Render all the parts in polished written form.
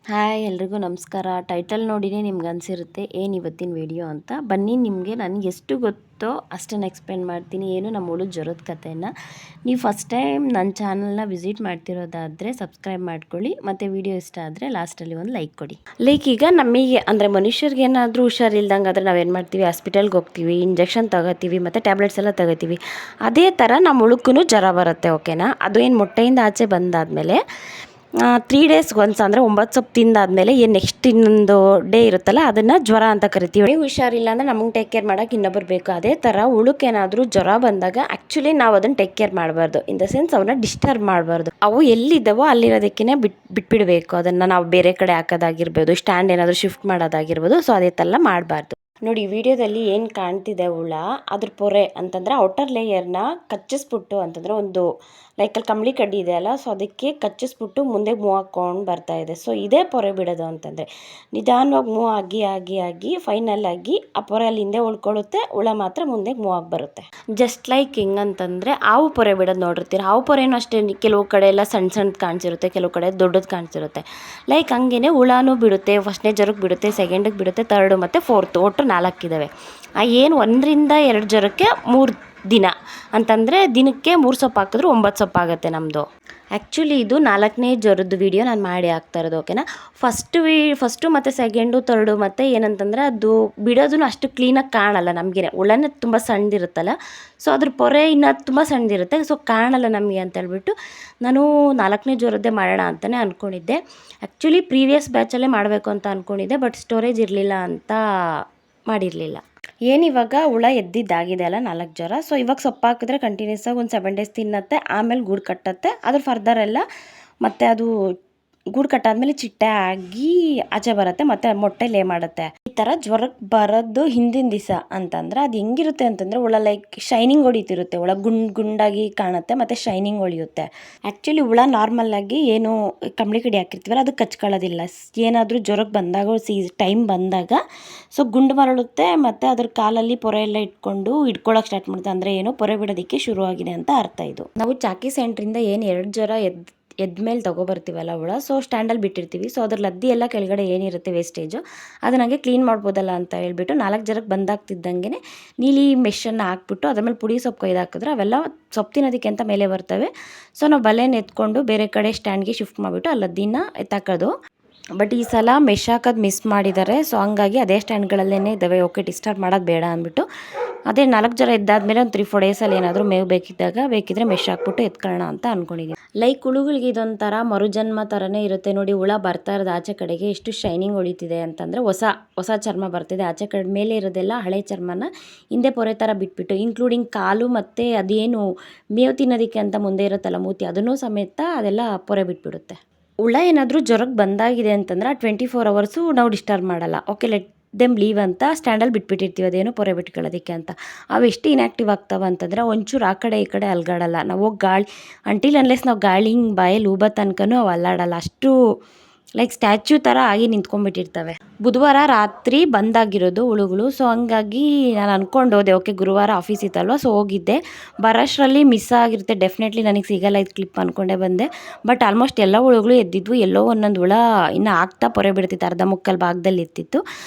Hi ಎಲ್ರಿಗೂ ನಮಸ್ಕಾರ. Title ನೋಡಿನೇ ನಿಮ್ಗೆ ಅನಿಸಿರುತ್ತೆ ಏನು ಇವತ್ತಿನ ವಿಡಿಯೋ ಅಂತ. ಬನ್ನಿ ನಿಮಗೆ ನನಗೆ ಎಷ್ಟು ಗೊತ್ತೋ ಅಷ್ಟನ್ನು ಎಕ್ಸ್ಪ್ಲೇನ್ ಮಾಡ್ತೀನಿ. ಏನು ನಮ್ಮ ಹುಡುಗ ಜ್ವರದ ಕಥೆಯನ್ನು. ನೀವು ಫಸ್ಟ್ ಟೈಮ್ ನನ್ನ ಚಾನಲ್ನ ವಿಸಿಟ್ ಮಾಡ್ತಿರೋದಾದರೆ ಸಬ್ಸ್ಕ್ರೈಬ್ ಮಾಡ್ಕೊಳ್ಳಿ, ಮತ್ತು ವಿಡಿಯೋ ಇಷ್ಟ ಆದರೆ ಲಾಸ್ಟಲ್ಲಿ ಒಂದು ಲೈಕ್ ಕೊಡಿ. ಲೈಕ್ ಈಗ ನಮಗೆ ಅಂದರೆ ಮನುಷ್ಯರಿಗೆ ಏನಾದರೂ ಹುಷಾರಿಲ್ದಂಗೆ ಆದರೆ ನಾವೇನು ಮಾಡ್ತೀವಿ, ಹಾಸ್ಪಿಟಲ್ಗೆ ಹೋಗ್ತೀವಿ, ಇಂಜೆಕ್ಷನ್ ತಗೋತೀವಿ, ಮತ್ತು ಟ್ಯಾಬ್ಲೆಟ್ಸ್ ಎಲ್ಲ ತಗೋತೀವಿ. ಅದೇ ಥರ ನಮ್ಮ ಹುಡುಗನೂ ಜ್ವರ ಬರುತ್ತೆ, ಓಕೆನಾ. ಅದು ಏನು ಮೊಟ್ಟೆಯಿಂದ ಆಚೆ ಬಂದಾದಮೇಲೆ 3 ಡೇಸ್ಗೆ ಒನ್ಸ್ ಅಂದರೆ 9 ಸೊಪ್ಪು ತಿಂದಾದಮೇಲೆ ಏನು ನೆಕ್ಸ್ಟ್ ಇನ್ನೊಂದು ಡೇ ಇರುತ್ತಲ್ಲ ಅದನ್ನು ಜ್ವರ ಅಂತ ಕರಿತೀವಿ. ಹುಷಾರಿಲ್ಲ ಅಂದರೆ ನಮಗೆ ಟೇಕ್ ಕೇರ್ ಮಾಡೋಕ್ಕೆ ಇನ್ನೊಬ್ಬರು ಬೇಕು. ಅದೇ ಥರ ಉಳುಕೇನಾದರೂ ಜ್ವರ ಬಂದಾಗ ಆ್ಯಕ್ಚುಲಿ ನಾವು ಅದನ್ನು ಟೇಕ್ ಕೇರ್ ಮಾಡಬಾರ್ದು. ಇನ್ ದ ಸೆನ್ಸ್ ಅವನ್ನ ಡಿಸ್ಟರ್ಬ್ ಮಾಡಬಾರ್ದು. ಅವು ಎಲ್ಲಿದ್ದಾವೋ ಅಲ್ಲಿರೋದಕ್ಕೇ ಬಿಟ್ಬಿಡಬೇಕು. ಅದನ್ನು ನಾವು ಬೇರೆ ಕಡೆ ಹಾಕೋದಾಗಿರ್ಬೋದು, ಸ್ಟ್ಯಾಂಡ್ ಏನಾದರೂ ಶಿಫ್ಟ್ ಮಾಡೋದಾಗಿರ್ಬೋದು. ಸೊ ಅದೇ ಥರ ಮಾಡಬಾರ್ದು. ನೋಡಿ ವಿಡಿಯೋದಲ್ಲಿ ಏನು ಕಾಣ್ತಿದೆ ಹುಳ, ಅದ್ರ ಪೊರೆ ಅಂತಂದರೆ ಔಟರ್ ಲೇಯರ್ನ ಕಚ್ಚಿಸ್ಬಿಟ್ಟು ಅಂತಂದರೆ ಒಂದು ಲೈಕಲ್ಲಿ ಕಂಬಳಿ ಕಡ್ಡಿ ಇದೆ ಅಲ್ಲ, ಸೊ ಅದಕ್ಕೆ ಕಚ್ಚಿಸ್ಬಿಟ್ಟು ಮುಂದೆ ಮೂವ್ ಹಾಕ್ಕೊಂಡು ಬರ್ತಾ ಇದೆ. ಸೊ ಇದೇ ಪೊರೆ ಬಿಡೋದು ಅಂತಂದರೆ ನಿಧಾನವಾಗಿ ಮೂವ್ ಆಗಿ ಫೈನಲ್ ಆಗಿ ಆ ಪೊರೆ ಅಲ್ಲಿ ಹಿಂದೆ ಉಳ್ಕೊಳ್ಳುತ್ತೆ, ಹುಳ ಮಾತ್ರ ಮುಂದೆ ಮೂವ್ ಆಗಿ ಬರುತ್ತೆ. ಜಸ್ಟ್ ಲೈಕ್ ಹಿಂಗಂತಂದರೆ ಹಾವು ಪೊರೆ ಬಿಡೋದು ನೋಡಿರ್ತೀರ. ಹಾವು ಪೊರೆನೂ ಅಷ್ಟೇ, ಕೆಲವು ಕಡೆ ಎಲ್ಲ ಸಣ್ಣದು ಕಾಣಿಸಿರುತ್ತೆ, ಕೆಲವು ಕಡೆ ದೊಡ್ಡದು ಕಾಣಿಸಿರುತ್ತೆ. ಲೈಕ್ ಹಂಗೇ ಹುಳನೂ ಬಿಡುತ್ತೆ. ಫಸ್ಟ್ನೇ ಜ್ವರಕ್ಕೆ ಬಿಡುತ್ತೆ, ಸೆಕೆಂಡಿಗೆ ಬಿಡುತ್ತೆ, ಥರ್ಡು ಮತ್ತು ಫೋರ್ತು, ಒಟ್ಟು 4 ಇದ್ದಾವೆ. ಏನು 1ರಿಂದ 2 ಜ್ವರಕ್ಕೆ 3 ದಿನ ಅಂತಂದರೆ ದಿನಕ್ಕೆ 3 ಸೊಪ್ಪು ಹಾಕಿದ್ರೆ 9 ಸೊಪ್ಪು ಆಗುತ್ತೆ ನಮ್ಮದು. ಆ್ಯಕ್ಚುಲಿ ಇದು 4ನೇ ಜ್ವರದ ವೀಡಿಯೋ ನಾನು ಮಾಡಿ ಹಾಕ್ತಾ ಇರೋದು, ಓಕೆನಾ. ಫಸ್ಟು ಮತ್ತು ಸೆಕೆಂಡು ಥರ್ಡು ಮತ್ತು ಏನಂತಂದರೆ ಅದು ಬಿಡೋದನ್ನು ಅಷ್ಟು ಕ್ಲೀನಾಗಿ ಕಾಣಲ್ಲ ನಮಗೇನೆ. ಹುಳನೇ ತುಂಬ ಸಣ್ಣದಿರುತ್ತಲ್ಲ, ಸೊ ಅದ್ರ ಪೊರೆ ಇನ್ನೂ ತುಂಬ ಸಣ್ಣದಿರುತ್ತೆ, ಸೊ ಕಾಣಲ್ಲ ನಮಗೆ ಅಂತ ಹೇಳ್ಬಿಟ್ಟು ನಾನು 4ನೇ ಜ್ವರದ್ದೇ ಮಾಡೋಣ ಅಂತಲೇ ಅಂದ್ಕೊಂಡಿದ್ದೆ. ಆ್ಯಕ್ಚುಲಿ ಪ್ರೀವಿಯಸ್ ಬ್ಯಾಚಲ್ಲೇ ಮಾಡಬೇಕು ಅಂತ ಅಂದ್ಕೊಂಡಿದ್ದೆ, ಬಟ್ ಸ್ಟೋರೇಜ್ ಇರಲಿಲ್ಲ ಅಂತ ಮಾಡಿರಲಿಲ್ಲ. ಏನಿವಾಗ ಹುಳ ಎದ್ದಿದ್ದಾಗಿದೆ ಅಲ್ಲ 4 ಜ್ವರ. ಸೊ ಇವಾಗ ಸೊಪ್ಪು ಹಾಕಿದ್ರೆ ಕಂಟಿನ್ಯೂಸ್ ಆಗಿ ಒಂದು 7 ಡೇಸ್ ತಿನ್ನತ್ತೆ, ಆಮೇಲೆ ಗೂಡು ಕಟ್ಟತ್ತೆ. ಅದ್ರ ಫರ್ದರ್ ಎಲ್ಲ ಮತ್ತು ಅದು ಗೂಡು ಕಟ್ಟಾದ್ಮೇಲೆ ಚಿಟ್ಟೆ ಆಗಿ ಆಚೆ ಬರುತ್ತೆ, ಮತ್ತು ಮೊಟ್ಟೆ ಲೇ ಮಾಡುತ್ತೆ. ಈ ಥರ ಜ್ವರಕ್ಕೆ ಬರೋದು ಹಿಂದಿನ ದಿವಸ ಅಂತಂದ್ರೆ ಅದು ಹೆಂಗಿರುತ್ತೆ ಅಂತಂದರೆ ಹುಳ ಲೈಕ್ ಶೈನಿಂಗ್ ಹೊಡಿತಿರುತ್ತೆ. ಹುಳ ಗುಂಡಾಗಿ ಕಾಣುತ್ತೆ ಮತ್ತು ಶೈನಿಂಗ್ ಹೊಳಿಯುತ್ತೆ. ಆ್ಯಕ್ಚುಲಿ ಹುಳ ನಾರ್ಮಲ್ಲಾಗಿ ಏನು ಕಂಬಳಿ ಕಡಿ ಹಾಕಿರ್ತೀವಲ್ಲ ಅದು ಕಚ್ಕೊಳ್ಳೋದಿಲ್ಲ. ಏನಾದರೂ ಜ್ವರಕ್ಕೆ ಬಂದಾಗ ಟೈಮ್ ಬಂದಾಗ ಸೊ ಗುಂಡು ಮರಳುತ್ತೆ, ಮತ್ತು ಅದ್ರ ಕಾಲಲ್ಲಿ ಪೊರೆ ಎಲ್ಲ ಇಟ್ಕೊಂಡು ಹಿಡ್ಕೊಳಕ್ಕೆ ಸ್ಟಾರ್ಟ್ ಮಾಡುತ್ತೆ. ಅಂದರೆ ಏನು ಪೊರೆ ಬಿಡೋದಕ್ಕೆ ಶುರುವಾಗಿದೆ ಅಂತ ಅರ್ಥ ಇದು. ನಾವು ಚಾಕಿ ಸೆಂಟ್ರಿಂದ ಏನು 2 ಜ್ವರ ಎದ್ಮೇಲೆ ತೊಗೊಬರ್ತೀವಲ್ಲ ಹುಳ, ಸೊ ಸ್ಟ್ಯಾಂಡಲ್ಲಿ ಬಿಟ್ಟಿರ್ತೀವಿ. ಸೊ ಅದ್ರ ಲದ್ದಿ ಎಲ್ಲ ಕೆಳಗಡೆ ಏನಿರುತ್ತೆ ವೇಸ್ಟೇಜು ಅದನ್ನಾಗೆ ಕ್ಲೀನ್ ಮಾಡ್ಬೋದಲ್ಲ ಅಂತ ಹೇಳ್ಬಿಟ್ಟು 4 ಜ್ವರಕ್ಕೆ ಬಂದಾಗ್ತಿದ್ದಂಗೆ ನೀಲಿ ಮೆಷನ್ನು ಹಾಕ್ಬಿಟ್ಟು ಅದ್ರ ಮೇಲೆ ಪುಡಿ ಸೊಪ್ಪು ಕೊಯ್ದು ಹಾಕಿದ್ರೆ ಅವೆಲ್ಲ ಸೊಪ್ಪು ತಿನ್ನೋದಕ್ಕೆ ಅಂತ ಮೇಲೆ ಬರ್ತವೆ. ಸೊ ನಾವು ಬಲೆನ ಎತ್ಕೊಂಡು ಬೇರೆ ಕಡೆ ಸ್ಟ್ಯಾಂಡ್ಗೆ ಶಿಫ್ಟ್ ಮಾಡಿಬಿಟ್ಟು ಆ ಲದ್ದಿನ ಎತ್ತಾಕೋದು. ಬಟ್ ಈ ಸಲ ಮೆಶ್ ಹಾಕೋದು ಮಿಸ್ ಮಾಡಿದ್ದಾರೆ. ಸೊ ಹಂಗಾಗಿ ಅದೇ ಸ್ಟ್ಯಾಂಡ್ಗಳಲ್ಲೇ ಇದ್ದಾವೆ. ಓಕೆ, ಡಿಸ್ಟರ್ಬ್ ಮಾಡೋದು ಬೇಡ ಅಂದ್ಬಿಟ್ಟು ಅದೇ 4 ಜ್ವರ ಎದ್ದಾದ್ಮೇಲೆ ಒಂದು 3-4 ಡೇಸಲ್ಲಿ ಏನಾದರೂ ಮೇವು ಬೇಕಿದ್ರೆ ಮೆಶ್ ಹಾಕ್ಬಿಟ್ಟು ಎತ್ಕೊಳ್ಳೋಣ ಅಂತ ಅಂದ್ಕೊಂಡಿದ್ದೀನಿ. ಲೈಕ್ ಹುಳುಗಳಿಗೆ ಇದೊಂಥರ ಮರುಜನ್ಮ ಥರನೇ ಇರುತ್ತೆ. ನೋಡಿ ಹುಳ ಬರ್ತಾ ಇರೋದು ಆಚೆ ಕಡೆಗೆ ಎಷ್ಟು ಶೈನಿಂಗ್ ಹೊಳಿತಿದೆ ಅಂತಂದರೆ ಹೊಸ ಚರ್ಮ ಬರ್ತಿದೆ. ಆಚೆ ಕಡೆ ಮೇಲೆ ಇರೋದೆಲ್ಲ ಹಳೆ ಚರ್ಮನ ಹಿಂದೆ ಪೊರೆ ಥರ ಬಿಟ್ಬಿಟ್ಟು ಇನ್ಕ್ಲೂಡಿಂಗ್ ಕಾಲು ಮತ್ತು ಅದೇನು ಮೇವು ತಿನ್ನೋದಕ್ಕೆ ಅಂತ ಮುಂದೆ ಇರುತ್ತಲ್ಲ ಮೂತಿ, ಅದನ್ನೂ ಸಮೇತ ಅದೆಲ್ಲ ಪೊರೆ ಬಿಟ್ಬಿಡುತ್ತೆ. ಹುಳ ಏನಾದರೂ ಜ್ವರಕ್ಕೆ ಬಂದಾಗಿದೆ ಅಂತಂದ್ರೆ 24 ಅವರ್ಸು ನಾವು ಡಿಸ್ಟರ್ಬ್ ಮಾಡಲ್ಲ. ಓಕೆ, ಲೆಟ್ ದೆಮ್ ಲೀವ್ ಅಂತ ಸ್ಟ್ಯಾಂಡಲ್ಲಿ ಬಿಟ್ಬಿಟ್ಟಿರ್ತೀವಿ, ಅದೇನು ಪೊರೆ ಬಿಟ್ಕೊಳ್ಳೋದಕ್ಕೆ ಅಂತ. ಅವು ಎಷ್ಟು ಇನ್ಯಾಕ್ಟಿವ್ ಆಗ್ತಾವೆ ಅಂತಂದರೆ ಒಂಚೂರು ಆ ಕಡೆ ಈ ಕಡೆ ಅಲ್ಗಾಡಲ್ಲ. ನಾವು ಹೋಗಿ ಗಾಳಿ ಅನ್ಲೆಸ್ ನಾವು ಗಾಳಿ ಹಿಂಗೆ ಬಾಯಲ್ಲಿ ಊಬೋ ತನಕನೂ ಅವು ಅಲ್ಲಾಡಲ್ಲ. ಅಷ್ಟು ಲೈಕ್ ಸ್ಟ್ಯಾಚ್ಯೂ ಥರ ಆಗಿ ನಿಂತ್ಕೊಂಡ್ಬಿಟ್ಟಿರ್ತವೆ. ಬುಧವಾರ ರಾತ್ರಿ ಬಂದಾಗಿರೋದು ಹುಳುಗಳು. ಸೊ ಹಂಗಾಗಿ ನಾನು ಅಂದ್ಕೊಂಡು ಹೋದೆ, ಓಕೆ ಗುರುವಾರ ಆಫೀಸ್ ಇತ್ತಲ್ವ, ಸೊ ಹೋಗಿದ್ದೆ. ಬರೋಷ್ಟರಲ್ಲಿ ಮಿಸ್ ಆಗಿರುತ್ತೆ, ಡೆಫಿನೆಟ್ಲಿ ನನಗೆ ಸಿಗಲ್ಲ ಇದು ಕ್ಲಿಪ್ ಅಂದ್ಕೊಂಡೇ ಬಂದೆ. ಬಟ್ ಆಲ್ಮೋಸ್ಟ್ ಎಲ್ಲ ಹುಳುಗಳು ಎದ್ದಿದ್ವು. ಎಲ್ಲೋ ಒಂದೊಂದು ಹುಳ ಇನ್ನು ಆಗ್ತಾ ಪೊರೆ ಬಿಡ್ತಿತ್ತು, ಅರ್ಧ ಮುಕ್ಕಾಲು ಭಾಗದಲ್ಲಿ ಇರ್ತಿತ್ತು.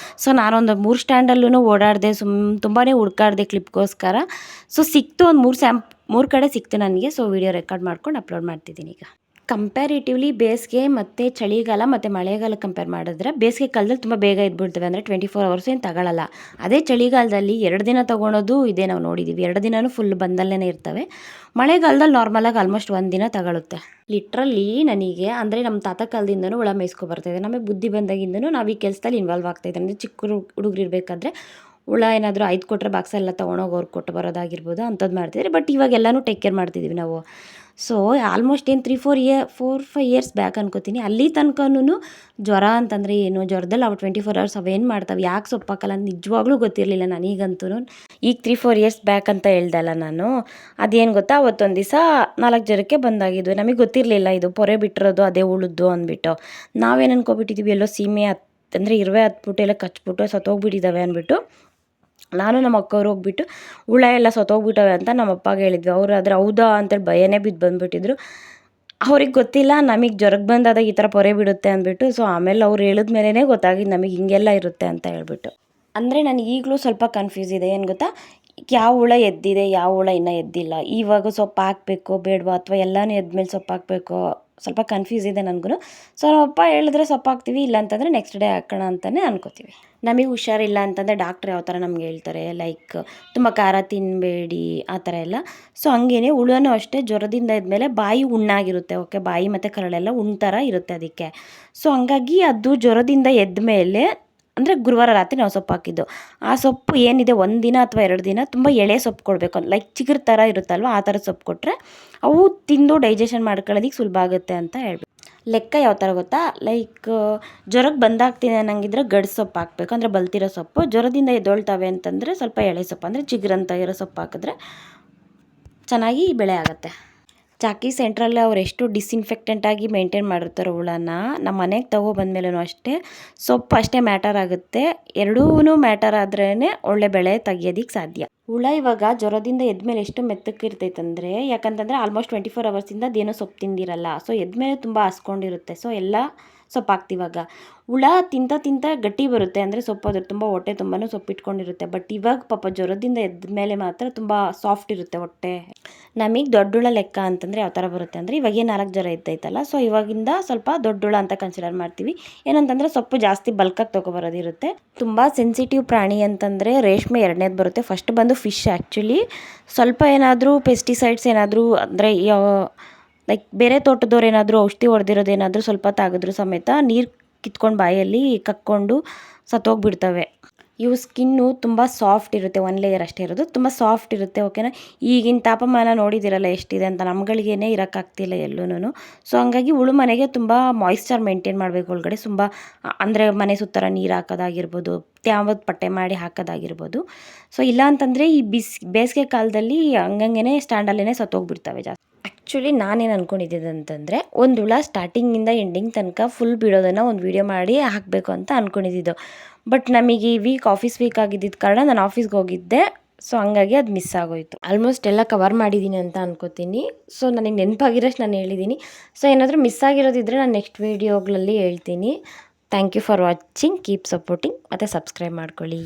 ಸೊ ನಾನೊಂದು 3 ಸ್ಟ್ಯಾಂಡಲ್ಲೂ ಓಡಾಡಿದೆ, ತುಂಬಾ ಹುಡ್ಕಾಡಿದೆ ಕ್ಲಿಪ್ಗೋಸ್ಕರ. ಸೊ ಸಿಕ್ತು, ಒಂದು 3 ಕಡೆ ಸಿಕ್ತು ನನಗೆ. ಸೊ ವಿಡಿಯೋ ರೆಕಾರ್ಡ್ ಮಾಡ್ಕೊಂಡು ಅಪ್ಲೋಡ್ ಮಾಡ್ತಿದ್ದೀನಿ ಈಗ. ಕಂಪ್ಯಾರಿಟಿವ್ಲಿ ಬೇಸಿಗೆ ಮತ್ತು ಚಳಿಗಾಲ ಮತ್ತು ಮಳೆಗಾಲ ಕಂಪೇರ್ ಮಾಡಿದ್ರೆ ಬೇಸಿಗೆ ಕಾಲದಲ್ಲಿ ತುಂಬ ಬೇಗ ಇದ್ಬಿಡ್ತವೆ. ಅಂದರೆ 24 ಅವರ್ಸ್ ಏನು ತಗೊಳ್ಳಲ್ಲ. ಅದೇ ಚಳಿಗಾಲದಲ್ಲಿ 2 ದಿನ ತೊಗೊಳೋದು ಇದೆ, ನಾವು ನೋಡಿದ್ದೀವಿ. 2 ದಿನವೂ ಫುಲ್ ಬಂದಲ್ಲೇ ಇರ್ತವೆ. ಮಳೆಗಾಲದಲ್ಲಿ ನಾರ್ಮಲಾಗಿ ಆಲ್ಮೋಸ್ಟ್ 1 ದಿನ ತಗೊಳುತ್ತೆ. ಲಿಟ್ರಲಿ ನನಗೆ ಅಂದರೆ ನಮ್ಮ ತಾತ ಕಾಲದಿಂದನೂ ಹುಳ ಮೇಯಿಸ್ಕೊಬರ್ತಾಯಿದೆ. ನಮಗೆ ಬುದ್ಧಿ ಬಂದಾಗಿಂದನೂ ನಾವು ಈ ಕೆಲಸದಲ್ಲಿ ಇನ್ವಾಲ್ವ್ ಆಗ್ತಾಯಿದ್ದೆ. ಅಂದರೆ ಚಿಕ್ಕ ಹುಡುಗರು ಇರಬೇಕಾದ್ರೆ ಹುಳ ಏನಾದರೂ 5 ಕೊಟ್ಟರೆ ಬಾಕ್ಸೆಲ್ಲ ತೊಗೊಂಡೋಗಿ ಅವ್ರು ಕೊಟ್ಟು ಬರೋದಾಗಿರ್ಬೋದು, ಅಂಥದ್ದು ಮಾಡ್ತಿದ್ರಿ. ಬಟ್ ಇವಾಗೆಲ್ಲನೂ ಟೇಕ್ ಕೇರ್ ಮಾಡ್ತಿದ್ದೀವಿ ನಾವು. ಸೊ ಆಲ್ಮೋಸ್ಟ್ ಏನು 4-5 ಇಯರ್ಸ್ ಬ್ಯಾಕ್ ಅನ್ಕೋತೀನಿ. ಅಲ್ಲಿ ತನಕನೂ ಜ್ವರ ಅಂತಂದರೆ ಏನು, ಜ್ವರದಲ್ಲಿ ಅವು 24 ಅವರ್ಸ್ ಅವೇನು ಮಾಡ್ತಾವೆ, ಯಾಕೆ ಸೊಪ್ಪು ಹಾಕಲ್ಲ ಅಂತ ನಿಜವಾಗ್ಲೂ ಗೊತ್ತಿರಲಿಲ್ಲ ನನಗಂತೂ. ಈಗ 3-4 ಇಯರ್ಸ್ ಬ್ಯಾಕ್ ಅಂತ ಹೇಳ್ದಲ್ಲ ನಾನು, ಅದೇನು ಗೊತ್ತಾ, ಅವತ್ತೊಂದು ದಿವಸ 4 ಜ್ವರಕ್ಕೆ ಬಂದಾಗಿದ್ವು. ನಮಗೆ ಗೊತ್ತಿರಲಿಲ್ಲ ಇದು ಪೊರೆ ಬಿಟ್ಟಿರೋದು ಅದೇ ಉಳಿದು ಅಂದ್ಬಿಟ್ಟು. ನಾವೇನು ಅನ್ಕೊಬಿಟ್ಟಿದ್ದೀವಿ, ಎಲ್ಲೋ ಸೀಮೆ ಅಂದರೆ ಇರುವೆ ಹತ್ಬಿಟ್ಟು ಎಲ್ಲ ಕಚ್ಬಿಟ್ಟು ಸತ್ತೋಗ್ಬಿಟ್ಟಿದ್ದಾವೆ ಅಂದ್ಬಿಟ್ಟು ನಾನು ನಮ್ಮ ಅಕ್ಕವ್ರು ಹೋಗ್ಬಿಟ್ಟು ಹುಳ ಎಲ್ಲ ಸತ್ತೋಗ್ಬಿಟ್ಟವೆ ಅಂತ ನಮ್ಮ ಅಪ್ಪಗೆ ಹೇಳಿದ್ವಿ. ಅವರು ಆದರೆ ಹೌದಾ ಅಂತೇಳಿ ಭಯನೇ ಬಿದ್ದು ಬಂದುಬಿಟ್ಟಿದ್ರು. ಅವ್ರಿಗೆ ಗೊತ್ತಿಲ್ಲ ನಮಗೆ ಜ್ವರಕ್ಕೆ ಬಂದಾದಾಗ ಈ ಥರ ಪೊರೆ ಬಿಡುತ್ತೆ ಅಂದ್ಬಿಟ್ಟು. ಸೊ ಆಮೇಲೆ ಅವ್ರು ಹೇಳಿದ ಮೇಲೇ ಗೊತ್ತಾಗಿದ್ದು ನಮಗೆ ಹಿಂಗೆಲ್ಲ ಇರುತ್ತೆ ಅಂತ ಹೇಳ್ಬಿಟ್ಟು. ಅಂದರೆ ನನಗೆ ಈಗಲೂ ಸ್ವಲ್ಪ ಕನ್ಫ್ಯೂಸ್ ಇದೆ. ಏನು ಗೊತ್ತಾ, ಯಾವ ಹುಳ ಎದ್ದಿದೆ, ಯಾವ ಹುಳ ಇನ್ನೂ ಎದ್ದಿಲ್ಲ, ಇವಾಗ ಸೊಪ್ಪು ಹಾಕಬೇಕೋ ಬೇಡವಾ, ಅಥವಾ ಎಲ್ಲನೂ ಎದ್ಮೇಲೆ ಸೊಪ್ಪು ಹಾಕಬೇಕೋ, ಸ್ವಲ್ಪ ಕನ್ಫ್ಯೂಸ್ ಇದೆ ನನಗೂ. ಸೊ ನಮ್ಮಪ್ಪ ಹೇಳಿದ್ರೆ ಸೊಪ್ಪು ಹಾಕ್ತೀವಿ, ಇಲ್ಲ ಅಂತಂದರೆ ನೆಕ್ಸ್ಟ್ ಡೇ ಹಾಕೋಣ ಅಂತಲೇ ಅನ್ಕೋತೀವಿ. ನಮಗೆ ಹುಷಾರಿಲ್ಲ ಅಂತಂದರೆ ಡಾಕ್ಟ್ರ್ ಯಾವ ಥರ ನಮ್ಗೆ ಹೇಳ್ತಾರೆ, ಲೈಕ್ ತುಂಬ ಖಾರ ತಿನ್ನಬೇಡಿ ಆ ಥರ ಎಲ್ಲ. ಸೊ ಹಂಗೇನೆ ಹುಳನೂ ಅಷ್ಟೇ, ಜ್ವರದಿಂದ ಇದ್ಮೇಲೆ ಬಾಯಿ ಹುಣ್ಣಾಗಿರುತ್ತೆ. ಓಕೆ, ಬಾಯಿ ಮತ್ತು ಕರಳೆಲ್ಲ ಹುಣ್ಣು ಥರ ಇರುತ್ತೆ ಅದಕ್ಕೆ. ಸೊ ಹಂಗಾಗಿ ಅದು ಜ್ವರದಿಂದ ಎದ್ದ ಮೇಲೆ, ಅಂದರೆ ಗುರುವಾರ ರಾತ್ರಿ ನಾವು ಸೊಪ್ಪು ಹಾಕಿದ್ದು. ಆ ಸೊಪ್ಪು ಏನಿದೆ 1 ದಿನ ಅಥವಾ 2 ದಿನ ತುಂಬ ಎಳೆ ಸೊಪ್ಪು ಕೊಡಬೇಕು. ಲೈಕ್ ಚಿಗುರು ಥರ ಇರುತ್ತಲ್ವ, ಆ ಥರ ಸೊಪ್ಪು ಕೊಟ್ಟರೆ ಅವು ತಿಂದು ಡೈಜೆಷನ್ ಮಾಡ್ಕೊಳ್ಳೋದಕ್ಕೆ ಸುಲಭ ಆಗುತ್ತೆ ಅಂತ ಹೇಳ್ಬೇಕು. ಲೆಕ್ಕ ಯಾವ ಥರ ಗೊತ್ತಾ, ಲೈಕ್ ಜ್ವರಕ್ಕೆ ಬಂದಾಗ್ತೀನಿ ಅನ್ನಂಗಿದ್ರೆ ಗಡ್ಡು ಸೊಪ್ಪು ಹಾಕಬೇಕು, ಅಂದರೆ ಬಲ್ತಿರೋ ಸೊಪ್ಪು. ಜ್ವರದಿಂದ ಎದ್ದೊಳ್ತವೆ ಅಂತಂದರೆ ಸ್ವಲ್ಪ ಎಳೆ ಸೊಪ್ಪು, ಅಂದರೆ ಚಿಗುರಂತ ಇರೋ ಸೊಪ್ಪು ಹಾಕಿದ್ರೆ ಚೆನ್ನಾಗಿ ಬೆಳೆ ಆಗುತ್ತೆ. ಚಾಕಿ ಸೆಂಟ್ರಲ್ಲಿ ಅವ್ರು ಎಷ್ಟು ಡಿಸ್ಇನ್ಫೆಕ್ಟೆಂಟಾಗಿ ಮೇಂಟೈನ್ ಮಾಡಿರ್ತಾರೋ ಹುಳನ, ನಮ್ಮ ಮನೆಗೆ ತೊಗೊಬಂದ್ಮೇಲೂ ಅಷ್ಟೇ ಸೊಪ್ಪು ಅಷ್ಟೇ ಮ್ಯಾಟರ್ ಆಗುತ್ತೆ. ಎರಡೂ ಮ್ಯಾಟರ್ ಆದ್ರೇ ಒಳ್ಳೆ ಬೆಳೆ ತೆಗಿಯೋದಕ್ಕೆ ಸಾಧ್ಯ. ಹುಳ ಇವಾಗ ಜ್ವರದಿಂದ ಎದ್ಮೇಲೆ ಎಷ್ಟು ಮೆತ್ತಕ್ಕಿರ್ತೈತಂದರೆ, ಯಾಕಂತಂದರೆ ಆಲ್ಮೋಸ್ಟ್ 24 ಅವರ್ಸಿಂದ ಅದೇನೋ ಸೊಪ್ಪು ತಿಂದಿರಲ್ಲ. ಸೊ ಎದ್ಮೇಲೆ ತುಂಬ ಹಸ್ಕೊಂಡಿರುತ್ತೆ. ಸೊ ಎಲ್ಲ ಸೊಪ್ಪು ಹಾಕ್ತಿವಾಗ ಹುಳ ತಿಂತ ಗಟ್ಟಿ ಬರುತ್ತೆ, ಅಂದರೆ ಸೊಪ್ಪು ಅದ್ರ ತುಂಬ ಹೊಟ್ಟೆ ತುಂಬಾ ಸೊಪ್ಪು ಇಟ್ಕೊಂಡಿರುತ್ತೆ. ಬಟ್ ಇವಾಗ ಪಾಪ ಜ್ವರದಿಂದ ಎದ್ದ ಮೇಲೆ ಮಾತ್ರ ತುಂಬ ಸಾಫ್ಟ್ ಇರುತ್ತೆ ಹೊಟ್ಟೆ. ನಮಗೆ ದೊಡ್ಡ ಹುಳ ಲೆಕ್ಕ ಅಂತಂದರೆ ಯಾವ ಥರ ಬರುತ್ತೆ ಅಂದರೆ, ಇವಾಗೇ 4 ಜ್ವರ ಇದ್ದೈತಲ್ಲ, ಸೊ ಇವಾಗಿಂದ ಸ್ವಲ್ಪ ದೊಡ್ಡ ಹುಳ ಅಂತ ಕನ್ಸಿಡರ್ ಮಾಡ್ತೀವಿ. ಏನಂತಂದರೆ ಸೊಪ್ಪು ಜಾಸ್ತಿ ಬಲ್ಕಾಗಿ ತೊಗೊಬರೋದಿರುತ್ತೆ. ತುಂಬ ಸೆನ್ಸಿಟಿವ್ ಪ್ರಾಣಿ ಅಂತಂದರೆ ರೇಷ್ಮೆ 2ನೇದು ಬರುತ್ತೆ. ಫಸ್ಟ್ ಬಂದು ಫಿಶ್. ಆ್ಯಕ್ಚುಲಿ ಸ್ವಲ್ಪ ಏನಾದರೂ ಪೆಸ್ಟಿಸೈಡ್ಸ್ ಏನಾದರೂ, ಅಂದರೆ ಲೈಕ್ ಬೇರೆ ತೋಟದವ್ರು ಏನಾದರೂ ಔಷಧಿ ಹೊಡೆದಿರೋದೇನಾದರೂ ಸ್ವಲ್ಪ ತಾಗಿದ್ರು ಸಮೇತ ನೀರು ಕಿತ್ಕೊಂಡು ಬಾಯಲ್ಲಿ ಕಕ್ಕೊಂಡು ಸತ್ತೋಗ್ಬಿಡ್ತವೆ. ಇವು ಸ್ಕಿನ್ನು ತುಂಬ ಸಾಫ್ಟ್ ಇರುತ್ತೆ, 1 ಲೇಯರ್ ಅಷ್ಟೇ ಇರೋದು, ತುಂಬ ಸಾಫ್ಟ್ ಇರುತ್ತೆ. ಓಕೆನಾ, ಈಗಿನ ತಾಪಮಾನ ನೋಡಿದಿರಲ್ಲ ಎಷ್ಟಿದೆ ಅಂತ, ನಮ್ಗಳಿಗೇನೆ ಇರೋಕ್ಕಾಗ್ತಿಲ್ಲ ಎಲ್ಲೂ. ಸೊ ಹಂಗಾಗಿ ಹುಳು ಮನೆಗೆ ತುಂಬ ಮಾಯ್ಶ್ಚರ್ ಮೇಂಟೈನ್ ಮಾಡಬೇಕು ಒಳಗಡೆ. ತುಂಬ ಅಂದರೆ ಮನೆ ಸುತ್ತರ ನೀರು ಹಾಕೋದಾಗಿರ್ಬೋದು, ತ್ಯಾವದ ಪಟ್ಟೆ ಮಾಡಿ ಹಾಕೋದಾಗಿರ್ಬೋದು. ಸೊ ಇಲ್ಲ ಅಂತಂದರೆ ಈ ಬೇಸಿಗೆ ಕಾಲದಲ್ಲಿ ಹಂಗಂಗೆ ಸ್ಟ್ಯಾಂಡಲ್ಲೇ ಸತ್ತೋಗ್ಬಿಡ್ತವೆ ಜಾಸ್ತಿ. ಆ್ಯಕ್ಚುಲಿ ನಾನೇನು ಅಂದ್ಕೊಂಡಿದ್ದೆ ಅಂತಂದರೆ, ಒಂದು ಹುಳ ಸ್ಟಾರ್ಟಿಂಗಿಂದ ಎಂಡಿಂಗ್ ತನಕ ಫುಲ್ ಬಿಡೋದನ್ನು ಒಂದು ವೀಡಿಯೋ ಮಾಡಿ ಹಾಕಬೇಕು ಅಂತ ಅಂದ್ಕೊಂಡಿದ್ದು. ಬಟ್ ನಮಗೆ ಈ ಆಫೀಸ್ ವೀಕ್ ಆಗಿದ್ದ ಕಾರಣ ನಾನು ಆಫೀಸ್ಗೆ ಹೋಗಿದ್ದೆ. ಸೊ ಹಂಗಾಗಿ ಅದು ಮಿಸ್ ಆಗೋಯಿತು. ಆಲ್ಮೋಸ್ಟ್ ಎಲ್ಲ ಕವರ್ ಮಾಡಿದ್ದೀನಿ ಅಂತ ಅನ್ಕೋತೀನಿ. ಸೊ ನನಗೆ ನೆನಪಾಗಿರೋಷ್ಟು ನಾನು ಹೇಳಿದ್ದೀನಿ. ಸೊ ಏನಾದರೂ ಮಿಸ್ ಆಗಿರೋದಿದ್ದರೆ ನಾನು ನೆಕ್ಸ್ಟ್ ವೀಡಿಯೋಗಳಲ್ಲಿ ಹೇಳ್ತೀನಿ. Thank you for watching, keep supporting, ಮತ್ತು ಸಬ್ಸ್ಕ್ರೈಬ್ ಮಾಡ್ಕೊಳ್ಳಿ.